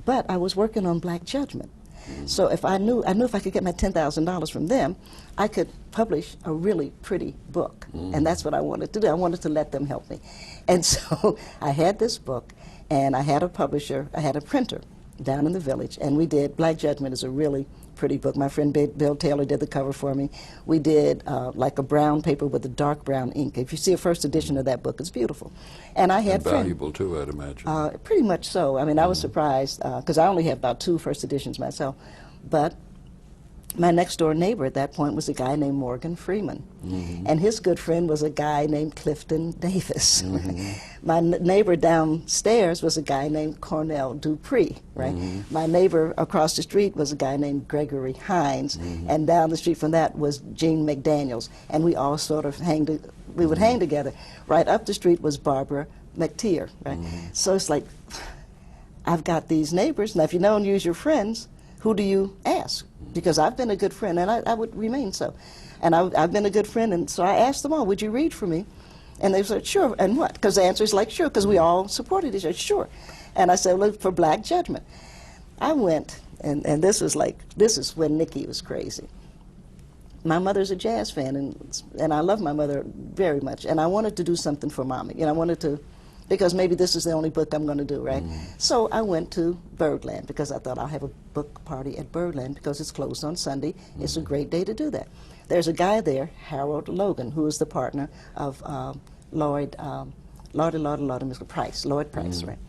But I was working on Black Judgment. So if I knew if I could get my $10,000 from them, I could publish a really pretty book. And that's what I wanted to do. I wanted to let them help me. And so I had this book, and I had a publisher, I had a printer down in the village, and we did, Black Judgment is a really pretty book. My friend Bill Taylor did the cover for me. We did like a brown paper with a dark brown ink. If you see a first edition of that book, it's beautiful. And I had valuable too, I'd imagine. Pretty much so. I mean, I was surprised because I only have about 2 first editions myself. But my next door neighbor at that point was a guy named Morgan Freeman. And his good friend was a guy named Clifton Davis. My neighbor downstairs was a guy named Cornell Dupree, right? My neighbor across the street was a guy named Gregory Hines. And down the street from that was Gene McDaniels. And we all sort of we would hang together. Right up the street was Barbara McTeer, right? So it's like, I've got these neighbors. Now, if you don't use your friends, who do you ask? Because I've been a good friend, and I would remain so. And I've been a good friend, and so I asked them all, would you read for me? And they said, sure. And what? Because the answer is like, sure, because we all supported each other, sure. And I said, well, for Black Judgment. I went, and this was like, this is when Nikki was crazy. My mother's a jazz fan, and I love my mother very much, and I wanted to do something for Mommy. You know, I wanted to, because maybe this is the only book I'm going to do, right? So I went to Birdland because I thought I'll have a book party at Birdland because it's closed on Sunday. It's a great day to do that. There's a guy there, Harold Logan, who is the partner of Lloyd Price, right?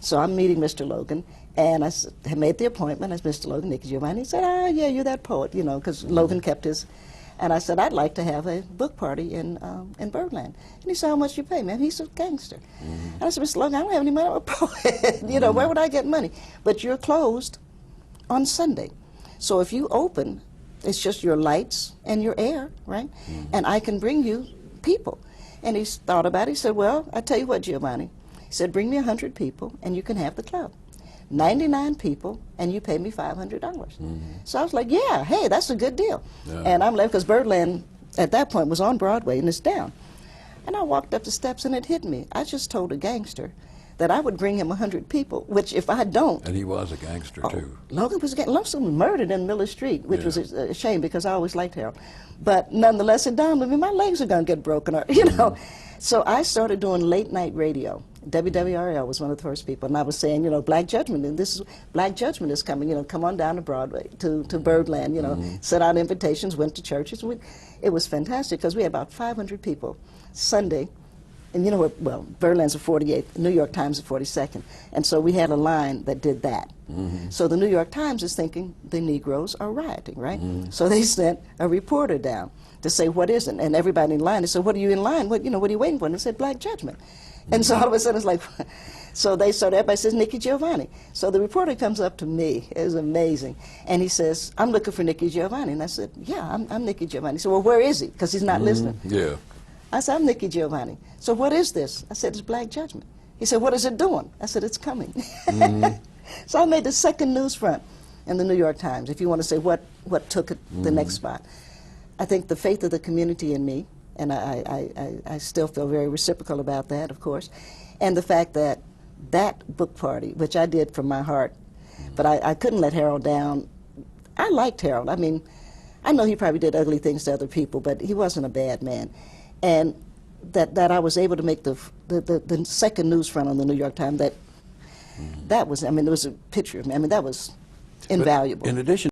So I'm meeting Mr. Logan, and I had made the appointment as Mr. Logan, Nikki Giovanni. He said, oh, yeah, you're that poet, you know, because Logan kept his. And I said, I'd like to have a book party in Birdland. And he said, how much you pay, man? He's a gangster. And I said, Mr. Logan, I don't have any money. I'm a poet. You know, where would I get money? But you're closed on Sunday. So if you open, it's just your lights and your air, right? And I can bring you people. And he thought about it. He said, well, I tell you what, Giovanni. He said, bring me 100 people, and you can have the club. 99 people, and you pay me $500. So I was like, yeah, hey, that's a good deal. And I'm left, because Birdland at that point was on Broadway, and it's down. And I walked up the steps, and it hit me. I just told a gangster that I would bring him 100 people, which if I don't... And he was a gangster, too. Logan was getting murdered in Miller Street, which was a shame, because I always liked Harold. But nonetheless, it dawned on me, my legs are going to get broken, or, you know. So I started doing late-night radio. WWRL was one of the first people, and I was saying, you know, Black Judgment, and this is Black Judgment is coming. You know, come on down to Broadway, to Birdland. You know, sent out invitations, went to churches. It was fantastic because we had about 500 people Sunday, and you know what? Well, Birdland's the 48th, New York Times the 42nd, and so we had a line that did that. So the New York Times is thinking the Negroes are rioting, right? So they sent a reporter down to say what isn't, and everybody in line. They said, "What are you in line? What are you waiting for?" And they said, "Black Judgment." And so all of a sudden it's like, so they started, everybody says, Nikki Giovanni. So the reporter comes up to me, it was amazing, and he says, I'm looking for Nikki Giovanni. And I said, yeah, I'm Nikki Giovanni. He said, well, where is he? Because he's not listening. Yeah. I said, I'm Nikki Giovanni. So what is this? I said, it's Black Judgment. He said, what is it doing? I said, it's coming. So I made the second news front in the New York Times, if you want to say what took it the next spot. I think the faith of the community in me, and I still feel very reciprocal about that, of course, and the fact that that book party, which I did from my heart, but I couldn't let Harold down. I liked Harold. I mean, I know he probably did ugly things to other people, but he wasn't a bad man. And that I was able to make the second news front on the New York Times, that was, I mean, there was a picture of me. I mean, that was invaluable. But in addition